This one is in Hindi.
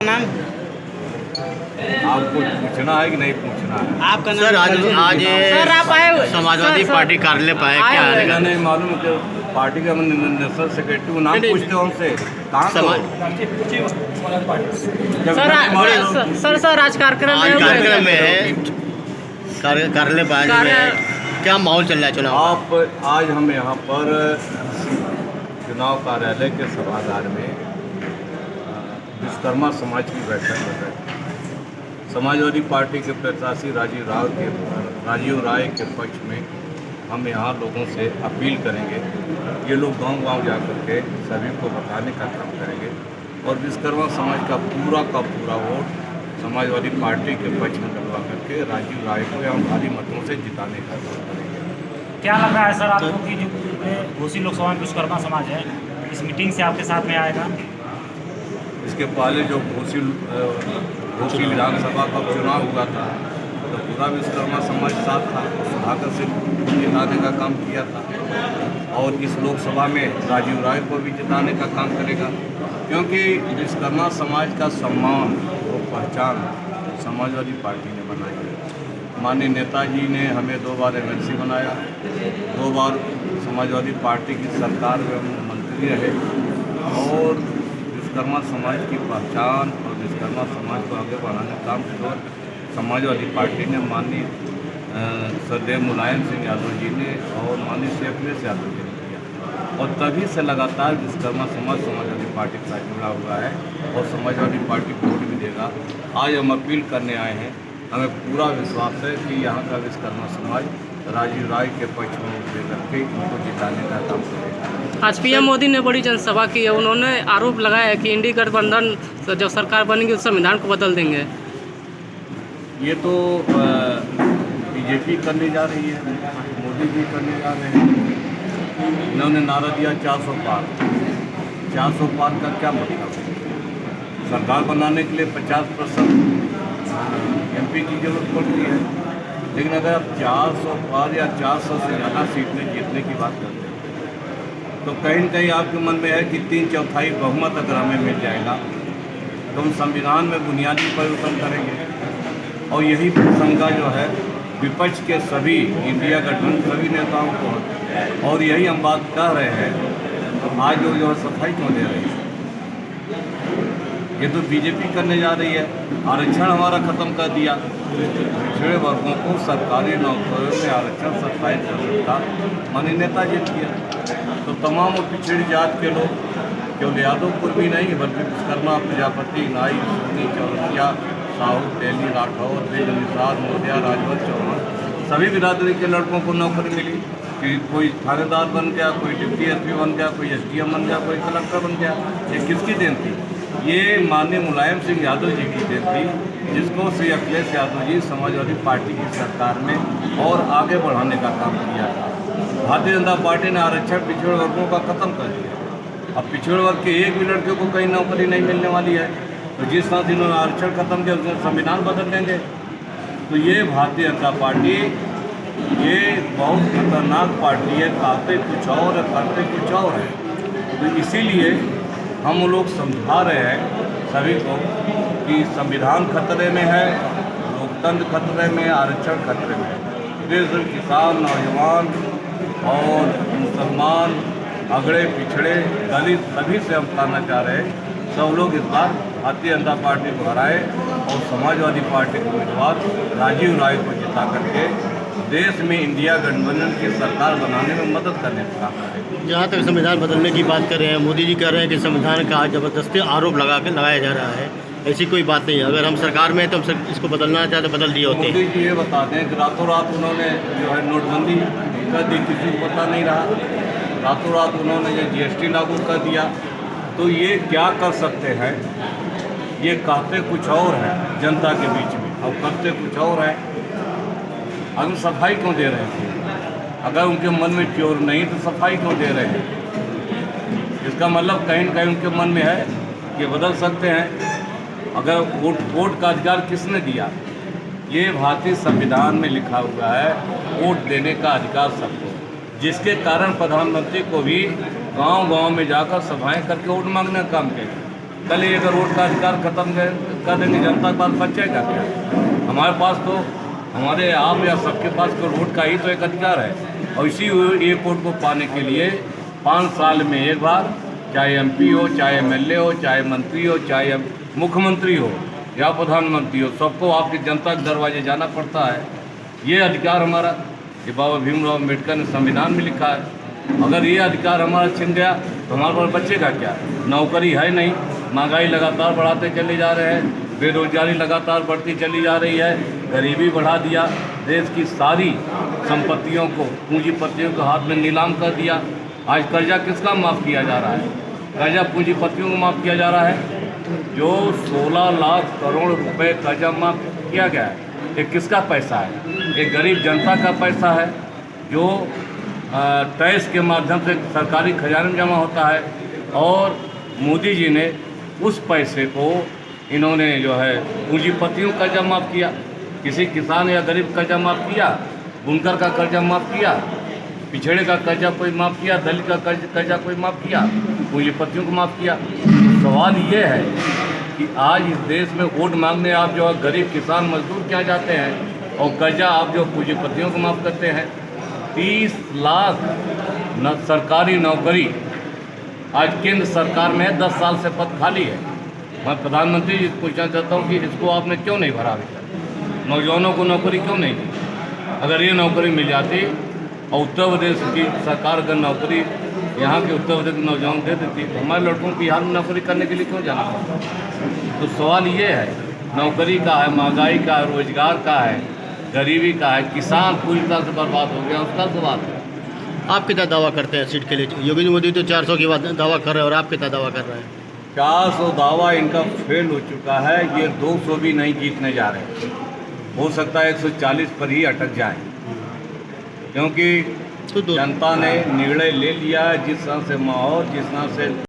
नाम? आपको पूछना है कि नहीं पूछना है? आपका नाम? सर आज सर आप आए हुए समाजवादी पार्टी कार्यालय पर आए, क्या आए हुए। नहीं मालूम कि पार्टी का नेशनल सेक्रेटरी को नाम पूछते हो हमसे कहाँ से हो? सर आज कार्यक्रम आज में कार्यक्रम में है, कार्यालय पर आज में क्या माहौल चल रहा है चुनाव? आप आज हम यहाँ पर चुनाव कार्यालय के सभागार में विश्वकर्मा समाज की बैठक कर रहे हैं। समाजवादी पार्टी के प्रत्याशी राजीव राय के पक्ष में हम यहाँ लोगों से अपील करेंगे। ये लोग गांव-गांव जा कर के सभी को बताने का काम करेंगे और विश्वकर्मा समाज का पूरा वोट समाजवादी पार्टी के पक्ष में डलवा करके राजीव राय को यहाँ भारी मतों से जिताने का काम करेंगे। क्या लग रहा है सर आपको कि जो घोसी लोकसभा में विश्वकर्मा समाज है इस मीटिंग से आपके साथ में आएगा? इसके पहले जो घोसी विधानसभा का चुनाव हुआ था तो पूरा विश्वकर्मा समाज साथ था, सुधाकर सिंह को जिताने का काम किया था और इस लोकसभा में राजीव राय को भी जिताने का काम करेगा, क्योंकि विश्वकर्मा समाज का सम्मान और पहचान समाजवादी पार्टी ने बनाई है। माननीय नेताजी ने हमें 2 बार एमएलसी बनाया, 2 बार समाजवादी पार्टी की सरकार में हम मंत्री रहे और विश्वकर्मा समाज की पहचान और विश्वकर्मा समाज को आगे बढ़ाने का काम किया। समाजवादी पार्टी ने माननीय सदैव मुलायम सिंह यादव जी ने और माननीय अखिलेश यादव जी ने किया और तभी से लगातार विश्वकर्मा समाज समाजवादी पार्टी के साथ जुड़ा हुआ है और समाजवादी पार्टी वोट भी देगा। आज हम अपील करने आए हैं, हमें पूरा विश्वास है कि यहाँ का विश्वकर्मा समाज राजीव राय के पक्ष में लेकर के उनको जिताने का काम करेगा। आज पीएम मोदी ने बड़ी जनसभा की है, उन्होंने आरोप लगाया है कि इंडी गठबंधन जब सरकार बनेगी तो संविधान को बदल देंगे। ये तो बीजेपी करने जा रही है, मोदी जी करने जा रहे हैं। इन्होंने नारा दिया 400 पार। 400 पार का क्या मतलब है? सरकार बनाने के लिए 50% MP की जरूरत पड़ती है, लेकिन अगर आप 400 पार या 400 से ज़्यादा सीटें जीतने की बात करते हैं तो कहीं न कहीं आपके मन में है कि 3/4 बहुमत अगर हमें मिल जाएगा तो हम संविधान में बुनियादी परिवर्तन करेंगे। और यही प्रसंगा जो है विपक्ष के सभी इंडिया गठबंधन सभी नेताओं को और यही हम बात कर रहे हैं। आज जो है सफाई क्यों दे रही है? ये तो बीजेपी करने जा रही है। आरक्षण हमारा ख़त्म कर दिया, पिछड़े वर्गों को सरकारी नौकरियों में आरक्षण 27% माननीय नेताजी किया, तो तमाम पिछड़ी जात के लोग केवल यादवपुर भी नहीं बल्कि विश्वकर्मा, प्रजापति, नाई, सोनी, चौरसिया, साहू, तेली, राठौर, बिग, निसार, मोदिया, राजवंश, चौहान सभी बिरादरी के लड़कों को नौकरी मिली कि कोई थानेदार बन गया, कोई डिप्टी SP बन गया, कोई SDM बन गया, कोई कलेक्टर बन गया। ये किसकी देन थी? ये माननीय मुलायम सिंह यादव जी की देन थी, जिसको श्री अखिलेश यादव जी समाजवादी पार्टी की सरकार में और आगे बढ़ाने का काम किया था। भारतीय जनता पार्टी ने आरक्षण पिछड़े वर्गों का ख़त्म कर दिया। अब पिछड़े वर्ग के एक भी लड़के को कहीं नौकरी नहीं मिलने वाली है, तो जिस तरह से इन्होंने आरक्षण खत्म किया उसमें संविधान बदल देंगे। तो ये भारतीय जनता पार्टी ये बहुत खतरनाक पार्टी है, कहते कुछ और है, करते कुछ और है। तो इसीलिए हम लोग समझा रहे हैं सभी को कि संविधान खतरे में है, लोकतंत्र खतरे में, आरक्षण खतरे में है। देश भर किसान, नौजवान और मुसलमान, अगड़े पिछड़े, दलित सभी से हम कहना चाह रहे हैं सब लोग इस बार भारतीय जनता पार्टी को हराए और समाजवादी पार्टी के उम्मीदवार राजीव राय को जिता करके देश में इंडिया गठबंधन की सरकार बनाने में मदद करने का काम करें। जहाँ तक संविधान बदलने की बात कर रहे हैं, मोदी जी कह रहे हैं कि संविधान का ज़बरदस्ती आरोप लगाया जा रहा है। ऐसी कोई बात नहीं है। अगर हम सरकार में तो हम इसको बदलना चाहते बदल दिए होते। मोदी जी ये बता दें कि रातों रात उन्होंने जो है नोटबंदी कर दी, किसी को पता नहीं रहा। रातों रात उन्होंने जो GST लागू कर दिया, तो ये क्या कर सकते हैं? ये कहते कुछ और है जनता के बीच में और करते कुछ और है। हम सफाई क्यों दे रहे हैं? अगर उनके मन में चोर नहीं तो सफाई क्यों दे रहे हैं? इसका मतलब कहीं न कहीं उनके मन में है कि बदल सकते हैं। अगर वोट का अधिकार किसने दिया? ये भारतीय संविधान में लिखा हुआ है, वोट देने का अधिकार सबको, जिसके कारण प्रधानमंत्री को भी गांव-गांव में जाकर सभाएं करके वोट मांगने का काम किया। कल ही अगर वोट का अधिकार खत्म कर देंगे, जनता के पास बचेगा क्या? हमारे पास तो, हमारे आप या सबके पास तो वोट का ही तो एक अधिकार है। और इसी एक वोट को पाने के लिए 5 साल में एक बार, चाहे MP हो, चाहे MLA हो, चाहे मंत्री हो, चाहे मुख्यमंत्री हो या प्रधानमंत्री हो, सबको आपकी जनता के दरवाजे जाना पड़ता है। ये अधिकार हमारा, ये बाबा भीमराव अम्बेडकर ने संविधान में लिखा है। अगर ये अधिकार हमारा छिन गया तो हमारे पास बचेगा क्या? नौकरी है नहीं, महंगाई लगातार बढ़ाते चले जा रहे हैं, बेरोजगारी लगातार बढ़ती चली जा रही है, गरीबी बढ़ा दिया, देश की सारी संपत्तियों को पूंजीपतियों के हाथ में नीलाम कर दिया। आज कर्जा किसका माफ़ किया जा रहा है? कर्जा पूंजीपतियों को माफ़ किया जा रहा है। जो 16 लाख करोड़ रुपए कर्जा माफ़ किया गया है, ये किसका पैसा है? ये गरीब जनता का पैसा है, जो टैक्स के माध्यम से सरकारी खजाने में जमा होता है। और मोदी जी ने उस पैसे को, इन्होंने जो है पूंजीपतियों का कर्जा माफ़ किया, किसी किसान या गरीब कर्जा माफ़ किया, बुनकर का कर्जा माफ़ किया, पिछड़े का कर्जा कोई माफ़ किया, दलित का कर्जा कोई माफ़ किया, पूंजीपतियों को माफ़ किया। सवाल ये है कि आज इस देश में वोट मांगने आप जो है गरीब किसान मजदूर क्या जाते हैं, और कर्जा आप जो पूंजीपतियों को माफ़ करते हैं। 30 लाख सरकारी नौकरी आज केंद्र सरकार में 10 साल से पद खाली है। मैं प्रधानमंत्री जी से पूछना चाहता हूँ कि इसको आपने क्यों नहीं भरा अभी तक? नौजवानों को नौकरी क्यों नहीं दी? अगर ये नौकरी मिल जाती और उत्तर प्रदेश की सरकार अगर नौकरी यहाँ के उत्तर प्रदेश के नौजवान दे देती तो हमारे लड़कों को बिहार में नौकरी करने के लिए क्यों जाना पड़ता? तो सवाल ये है, नौकरी का है, महंगाई का है, रोजगार का है, गरीबी का है, किसान पूरी तरह से बर्बाद हो गया, उसका सवाल है। आप कितना दावा करते हैं सीट के लिए? योगी मोदी तो 400 की बात दावा कर रहे हैं, और आप कितना दावा कर रहे हैं? 400 दावा इनका फेल हो चुका है। ये 200 भी नहीं जीतने जा रहे। हो सकता है 140 पर ही अटक जाए, क्योंकि तो जनता ने निर्णय ले लिया। जिस तरह से माहौल, जिस तरह से